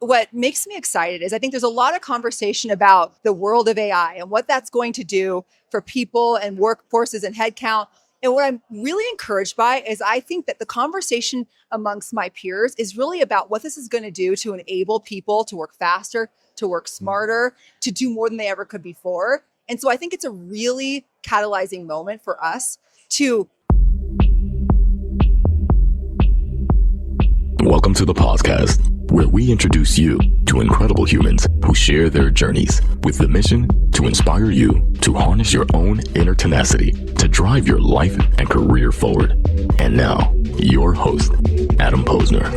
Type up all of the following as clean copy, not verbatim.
what makes me excited is I think there's a lot of conversation about the world of AI and what that's going to do for people and workforces and headcount. And what I'm really encouraged by is I think that the conversation amongst my peers is really about what this is going to do to enable people to work faster, to work smarter, to do more than they ever could before. And so I think it's a really catalyzing moment for us to. Welcome to the podcast, where we introduce you to incredible humans who share their journeys with the mission to inspire you to harness your own inner tenacity to drive your life and career forward. And now, your host, Adam Posner.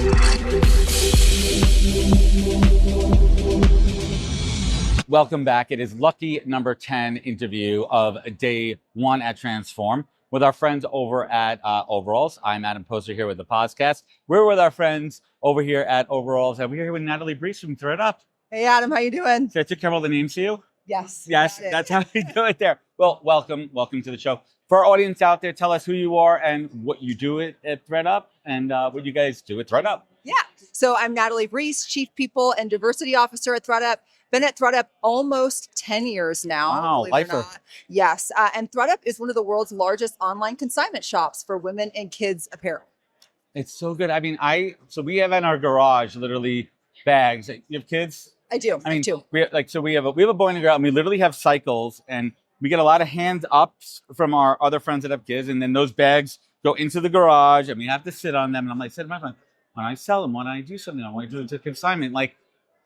Welcome back. It is lucky number 10 interview of day one at Transform with our friends over at Overalls. I'm Adam Posner here with the podcast. We're with our friends over here at Overalls, and we're here with Natalie Breece from thredUP. Hey, Adam, how you doing? So I took care of all the names to you? Yes. Yes, that's how we do it there. Well, welcome to the show. For our audience out there, tell us who you are and what you do at thredUP and what you guys do at thredUP. Yeah. So I'm Natalie Breece, Chief People and Diversity Officer at thredUP. Been at thredUP almost 10 years now. Wow, lifer. Yes. And thredUP is one of the world's largest online consignment shops for women and kids apparel. It's so good. I mean, so we have in our garage literally bags. You have kids? I do. I do. We have a boy and a girl, and we literally have cycles, and we get a lot of hands ups from our other friends that have kids, and then those bags go into the garage, and we have to sit on them. And I'm like, sit my friend, when I sell them, when I do something, I want to do it to consignment. Like,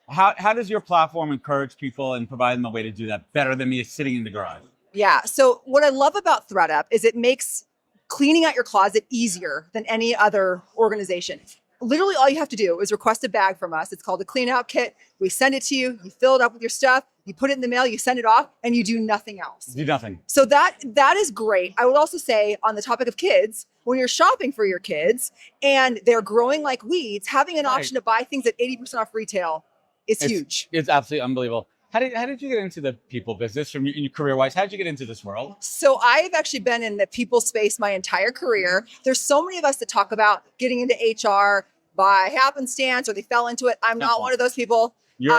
how does your platform encourage people and provide them a way to do that better than me sitting in the garage? Yeah. So what I love about thredUP is it makes cleaning out your closet easier than any other organization. Literally all you have to do is request a bag from us. It's called a clean out kit. We send it to you. You fill it up with your stuff. You put it in the mail. You send it off, and you do nothing else. Do nothing. So that is great. I would also say on the topic of kids, when you're shopping for your kids and they're growing like weeds, having an option to buy things at 80% off retail is huge. It's absolutely unbelievable. How did you get into the people business from your career-wise? How did you get into this world? So I've actually been in the people space my entire career. There's so many of us that talk about getting into HR by happenstance or they fell into it. I'm not one of those people. You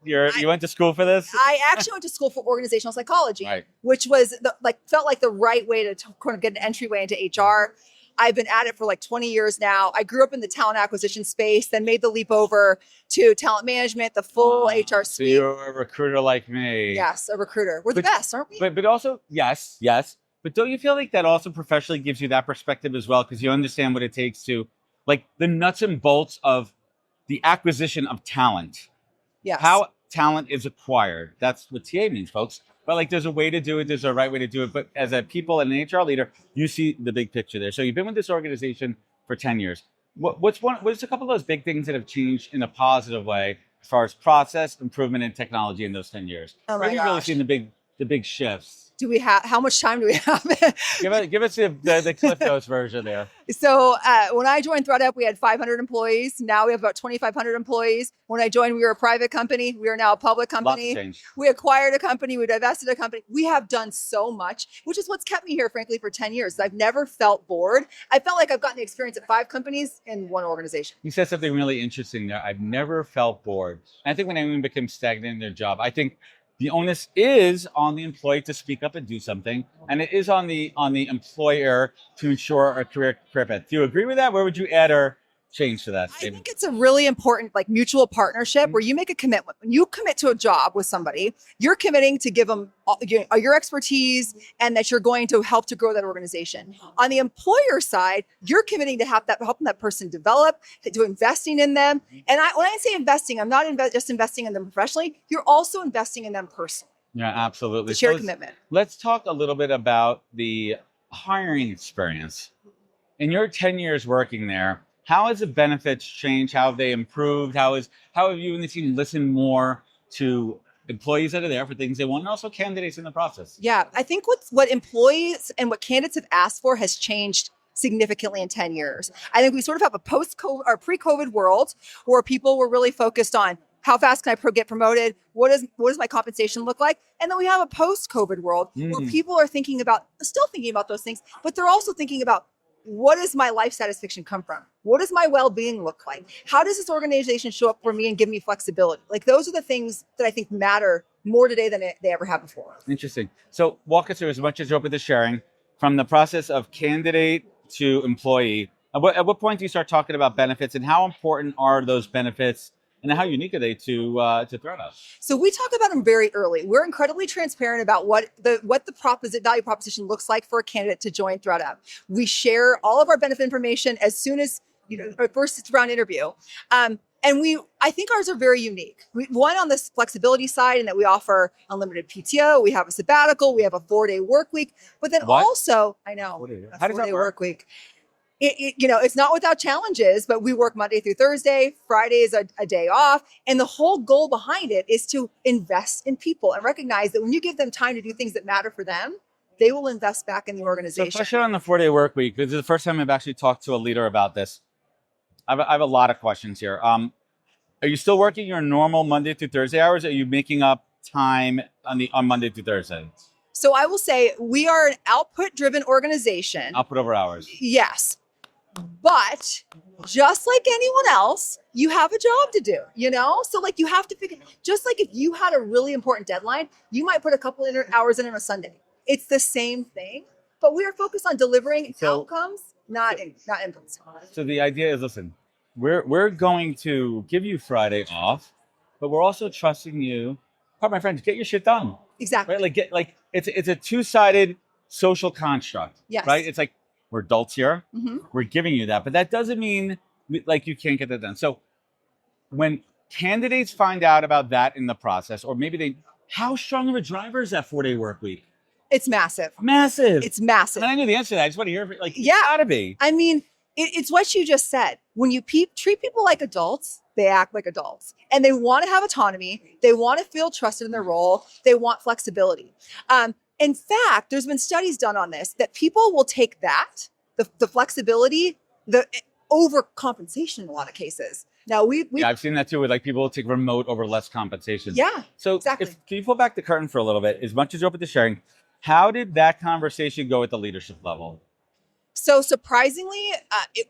went to school for this? I actually went to school for organizational psychology, right, which was felt like the right way to kind of get an entryway into HR. I've been at it for like 20 years now. I grew up in the talent acquisition space, then made the leap over to talent management, the full HR suite. So you're a recruiter like me. Yes, a recruiter. We're the best, aren't we? But also, yes. But don't you feel like that also professionally gives you that perspective as well? Because you understand what it takes to, like, the nuts and bolts of the acquisition of talent. Yes. How talent is acquired. That's what TA means, folks. But like, there's a way to do it. There's a right way to do it. But as a people and an HR leader, you see the big picture there. So you've been with this organization for 10 years. What's a couple of those big things that have changed in a positive way as far as process improvement and technology in those 10 years? Oh my gosh. You've really seen the big shifts. How much time do we have? Give us the Cliff Notes version there. So when I joined thredUP, we had 500 employees. Now we have about 2,500 employees. When I joined, we were a private company. We are now a public company. Lots of change. We acquired a company. We divested a company. We have done so much, which is what's kept me here, frankly, for 10 years. I've never felt bored. I felt like I've gotten the experience at 5 companies in one organization. You said something really interesting there. I've never felt bored. And I think when anyone becomes stagnant in their job, I think the onus is on the employee to speak up and do something, and it is on the employer to ensure a career path. Do you agree with that? Where would you add or change to that statement? I think it's a really important mutual partnership where you make a commitment. When you commit to a job with somebody, you're committing to give them your expertise and that you're going to help to grow that organization. On the employer side, you're committing to helping that person develop, to investing in them. And when I say investing, I'm not just investing in them professionally. You're also investing in them personally. Yeah, absolutely. The shared commitment. Let's talk a little bit about the hiring experience. In your 10 years working there, how has the benefits changed? How have they improved? How have you and the team listened more to employees that are there for things they want, and also candidates in the process? Yeah, I think what employees and what candidates have asked for has changed significantly in 10 years. I think we sort of have a post-COVID or pre-COVID world where people were really focused on how fast can I get promoted? What does my compensation look like? And then we have a post-COVID world where people are still thinking about those things, but they're also thinking about what does my life satisfaction come from? What does my well-being look like? How does this organization show up for me and give me flexibility? Like those are the things that I think matter more today than they ever have before. Interesting. So walk us through, as much as you're open to sharing, from the process of candidate to employee. At what point do you start talking about benefits, and how important are those benefits, and how unique are they to thredUP? So we talk about them very early. We're incredibly transparent about what the value proposition looks like for a candidate to join thredUP. We share all of our benefit information as soon as our first round interview. And I think ours are very unique. One, on this flexibility side, in that we offer unlimited PTO, we have a sabbatical, we have a 4-day work week, but then also, I know, How does that work? week. It's not without challenges, but we work Monday through Thursday. Friday is a day off. And the whole goal behind it is to invest in people and recognize that when you give them time to do things that matter for them, they will invest back in the organization. So question on the 4-day work week. This is the first time I've actually talked to a leader about this. I have a lot of questions here. Are you still working your normal Monday through Thursday hours? Or are you making up time on Monday through Thursday? So I will say we are an output-driven organization. Output over hours. Yes. But just like anyone else, you have a job to do, So like you have to figure, just like if you had a really important deadline, you might put a couple hours in on a Sunday. It's the same thing, but we are focused on delivering outcomes, not inputs. So the idea is, listen, we're going to give you Friday off, but we're also trusting you, my friends, get your shit done. Exactly. Right? It's a two-sided social construct. Yes. Right? It's like, we're adults here. Mm-hmm. We're giving you that, but that doesn't mean you can't get that done. So when candidates find out about that in the process, or maybe how strong of a driver is that 4-day work week? It's massive. Massive. It's massive. And I knew the answer to that. I just want to hear it. Yeah. It's gotta be. I mean, it's what you just said. When you treat people like adults, they act like adults, and they want to have autonomy. They want to feel trusted in their role. They want flexibility. In fact, there's been studies done on this that people will take that, the flexibility, the overcompensation in a lot of cases. Now I've seen that too, with people take remote over less compensation. Yeah, so exactly. Can you pull back the curtain for a little bit? As much as you're open to sharing, how did that conversation go at the leadership level? So surprisingly,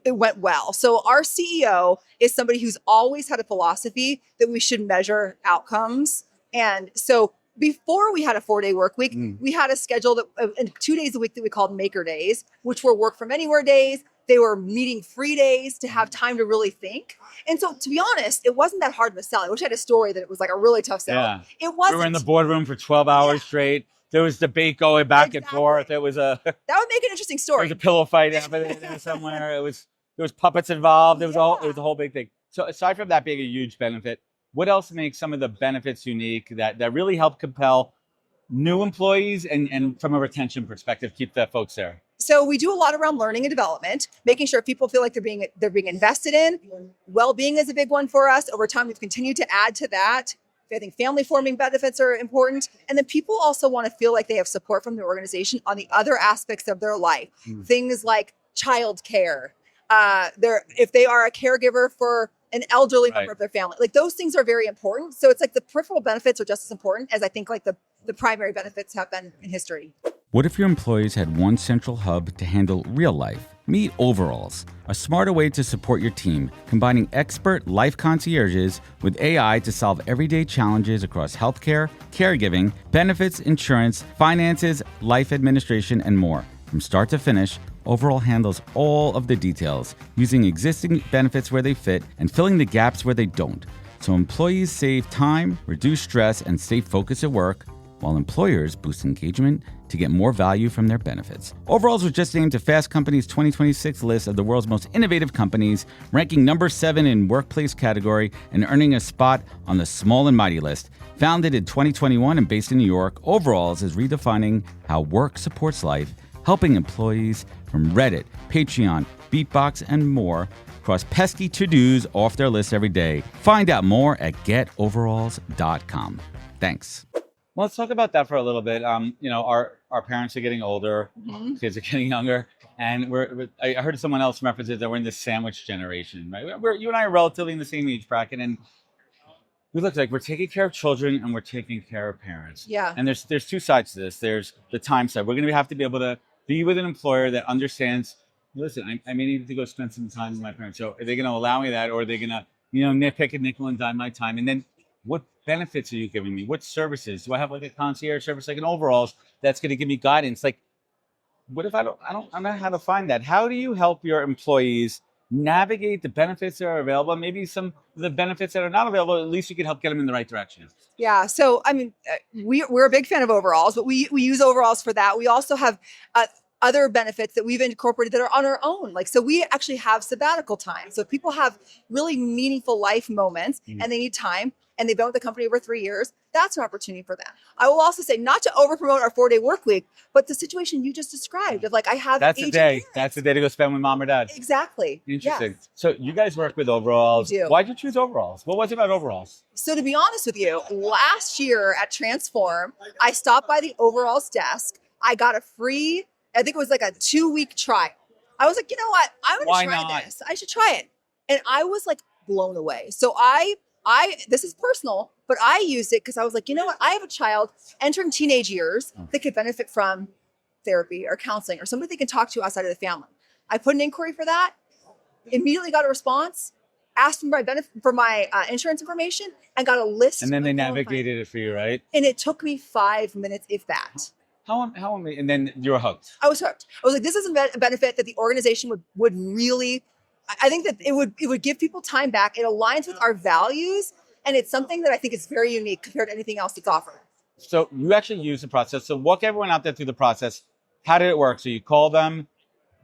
it went well. So our CEO is somebody who's always had a philosophy that we should measure outcomes. And so before we had a 4-day work week, we had a schedule that 2 days a week that we called maker days, which were work from anywhere days. They were meeting free days to have time to really think. And so, to be honest, it wasn't that hard of a sell. I wish I had a story that it was like a really tough sell. Yeah. It wasn't. We were in the boardroom for 12 hours straight. There was debate going back and forth. There was that would make an interesting story. There was a pillow fight happening there somewhere. There was puppets involved. It was a whole big thing. So aside from that being a huge benefit, what else makes some of the benefits unique that really help compel new employees and from a retention perspective, keep the folks there? So we do a lot around learning and development, making sure people feel like they're being invested in. Well-being is a big one for us. Over time, we've continued to add to that. I think family forming benefits are important. And then people also want to feel like they have support from the organization on the other aspects of their life. Things like childcare, if they are a caregiver for an elderly member of their family, those things are very important. So it's like the peripheral benefits are just as important as I think the primary benefits have been in history. What if your employees had one central hub to handle real life? Meet Overalls, a smarter way to support your team, combining expert life concierges with AI to solve everyday challenges across healthcare, caregiving, benefits, insurance, finances, life administration, and more. From start to finish, Overall handles all of the details, using existing benefits where they fit and filling the gaps where they don't. So employees save time, reduce stress, and stay focused at work, while employers boost engagement to get more value from their benefits. Overalls was just named to Fast Company's 2026 list of the world's most innovative companies, ranking number 7 in workplace category and earning a spot on the Small and Mighty list. Founded in 2021 and based in New York, Overalls is redefining how work supports life, helping employees from Reddit, Patreon, Beatbox, and more cross pesky to-dos off their list every day. Find out more at getoveralls.com. Thanks. Well, let's talk about that for a little bit. Our parents are getting older, kids are getting younger, and I heard someone else reference it that we're in the sandwich generation, right? You and I are relatively in the same age bracket, and we look like we're taking care of children and we're taking care of parents. Yeah. And there's two sides to this. There's the time side. We're going to have to be able to be with an employer that understands listen, I may need to go spend some time with my parents. So are they going to allow me that, or are they going to, nitpick a nickel and dime my time? And then what benefits are you giving me? What services? Do I have like a concierge service, like an overalls, that's going to give me guidance? Like, what if I don't know how to find that? How do you help your employees navigate the benefits that are available? Maybe some of the benefits that are not available, at least you can help get them in the right direction. Yeah. So, I mean, we're a big fan of overalls, but we use overalls for that. We also have other benefits that we've incorporated that are on our own. Like, so we actually have sabbatical time. So if people have really meaningful life moments and they need time and they've been with the company over 3 years, that's an opportunity for them. I will also say, not to overpromote our 4-day work week, but the situation you just described of like, I have That's a day. parents. That's a day to go spend with mom or dad. Exactly. Interesting. Yes. So you guys work with overalls. We do. Why'd you choose overalls? What was it about overalls? So to be honest with you, last year at Transform, I stopped by the overalls desk. I got a free, I think it was like a 2-week trial. I was like, you know what? I'm going to try this. I should try it. And I was like blown away. So I this is personal, but I used it because I was like, you know what? I have a child entering teenage years that could benefit from therapy or counseling or somebody they can talk to outside of the family. I put an inquiry for that, immediately got a response, asked for my insurance information, and got a list. And then they navigated it for you, right? And it took me 5 minutes, if that. How and then you were hooked. I was hooked. I was like, this is a benefit that the organization would really, I think that it would give people time back. It aligns with our values. And it's something that I think is very unique compared to anything else that's offered. So you actually use the process. So walk everyone out there through the process. How did it work? So you call them,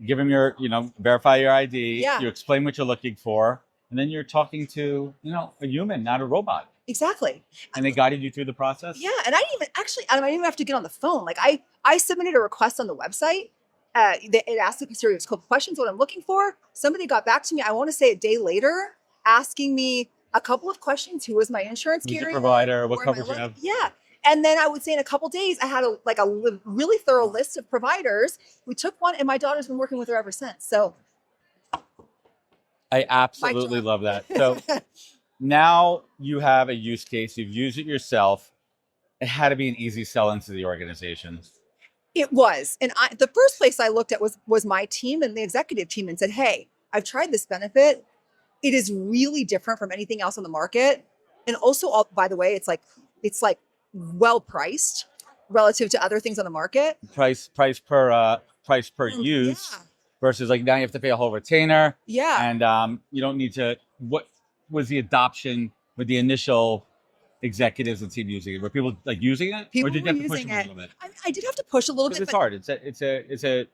give them your, verify your ID. Yeah. You explain what you're looking for. And then you're talking to, a human, not a robot. Exactly. And they guided you through the process? Yeah. And I didn't even have to get on the phone. Like I submitted a request on the website. It asked a series of questions, what I'm looking for. Somebody got back to me, I want to say a day later, asking me a couple of questions. Who was my insurance Who's carrier? your provider? What coverage you have? Yeah. And then I would say in a couple of days, I had a really thorough list of providers. We took one and my daughter's been working with her ever since. So I absolutely love that. So now you have a use case. You've used it yourself. It had to be an easy sell into the organization. It was. And the first place I looked at was my team and the executive team and said, hey, I've tried this benefit. It is really different from anything else on the market. And also, by the way, it's like well priced relative to other things on the market. Price per use. Yeah. Versus like now you have to pay a whole retainer. Yeah. And you don't need to, what was the adoption with the initial executives and team using it? Were people like using it? People or did you have to push using them a it. little bit? I did have to push a little bit. It's hard. It's a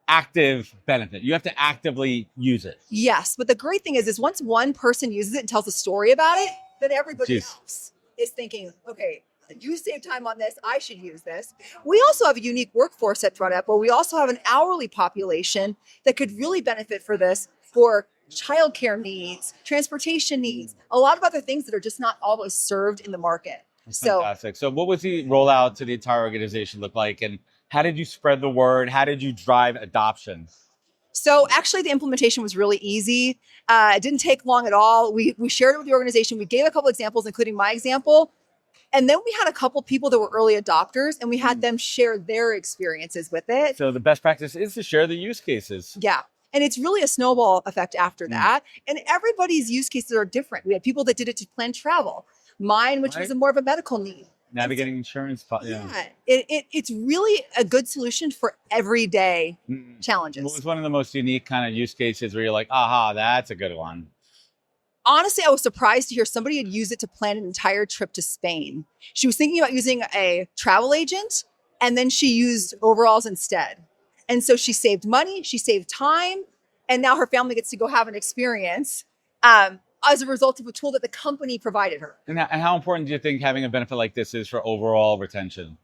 active benefit. You have to actively use it. Yes. But the great thing is once one person uses it and tells a story about it, then everybody else is thinking, okay, you save time on this, I should use this. We also have a unique workforce at thredUP where we also have an hourly population that could really benefit for this for childcare needs, transportation needs, a lot of other things that are just not always served in the market. That's fantastic. So what was the rollout to the entire organization look like? And how did you spread the word? How did you drive adoption? So actually the implementation was really easy. It didn't take long at all. We shared it with the organization. We gave a couple examples, including my example. And then we had a couple people that were early adopters and we had them share their experiences with it. So the best practice is to share the use cases. Yeah. And it's really a snowball effect after that. And everybody's use cases are different. We had people that did it to plan travel. Mine, which was more of a medical need. Navigating insurance. It's really a good solution for everyday challenges. What was one of the most unique kind of use cases where you're like, aha, that's a good one? Honestly, I was surprised to hear somebody had used it to plan an entire trip to Spain. She was thinking about using a travel agent, and then she used overalls instead. And so she saved money, she saved time, and now her family gets to go have an experience as a result of a tool that the company provided her. And how important do you think having a benefit like this is for overall retention?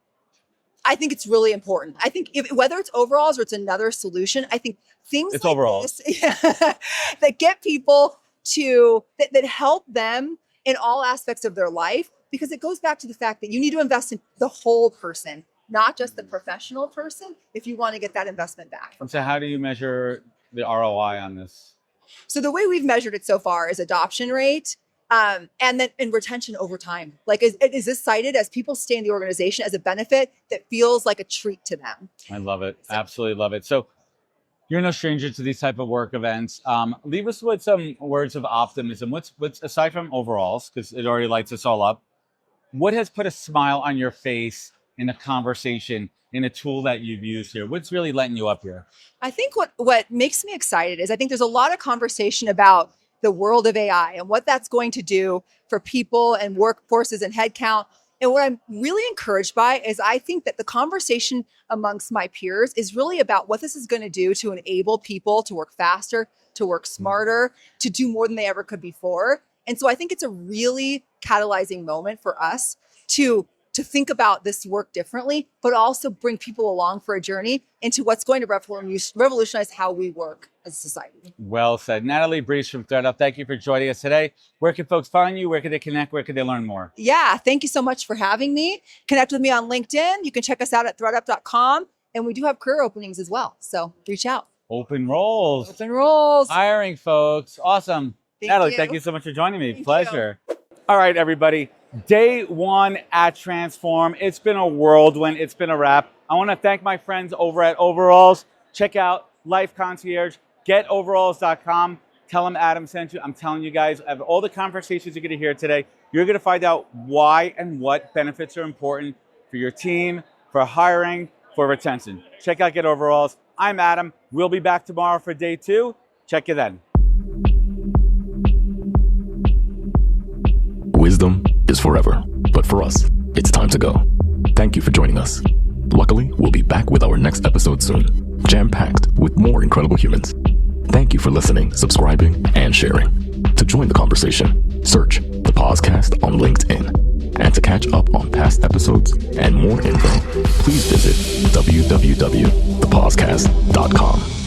I think it's really important. I think whether it's overalls or it's another solution, I think things it's like overalls. This that get people to that help them in all aspects of their life, because it goes back to the fact that you need to invest in the whole person, not just the professional person, if you want to get that investment back. So how do you measure the ROI on this? So the way we've measured it so far is adoption rate and then in retention over time. Like, is this cited as people stay in the organization as a benefit that feels like a treat to them? I love it. Absolutely love it. So You're no stranger to these type of work events. Leave us with some words of optimism. What's aside from overalls, because it already lights us all up, what has put a smile on your face in a conversation, in a tool that you've used here? What's really letting you up here? I think what makes me excited is I think there's a lot of conversation about the world of AI and what that's going to do for people and workforces and headcount. And what I'm really encouraged by is I think that the conversation amongst my peers is really about what this is going to do to enable people to work faster, to work smarter, to do more than they ever could before. And so I think it's a really catalyzing moment for us to think about this work differently, but also bring people along for a journey into what's going to revolutionize how we work as a society. Well said. Natalie, Breece from thredUP, thank you for joining us today. Where can folks find you? Where can they connect? Where can they learn more? Yeah, thank you so much for having me. Connect with me on LinkedIn. You can check us out at thredup.com. And we do have career openings as well. So reach out. Open roles. Open roles. Hiring, folks. Awesome. Natalie, thank you so much for joining me. Pleasure. All right, everybody. Day one at Transform. It's been a whirlwind. It's been a wrap. I want to thank my friends over at Overalls. Check out Life Concierge. GetOveralls.com. Tell them Adam sent you. I'm telling you guys, of all the conversations you're going to hear today, you're going to find out why and what benefits are important for your team, for hiring, for retention. Check out Get Overalls. I'm Adam. We'll be back tomorrow for day two. Check you then. Wisdom is forever, but for us, it's time to go. Thank you for joining us. Luckily, we'll be back with our next episode soon, jam-packed with more incredible humans. Thank you for listening, subscribing, and sharing. To join the conversation, search the podcast on LinkedIn. And to catch up on past episodes and more info, please visit www.thepodcast.com.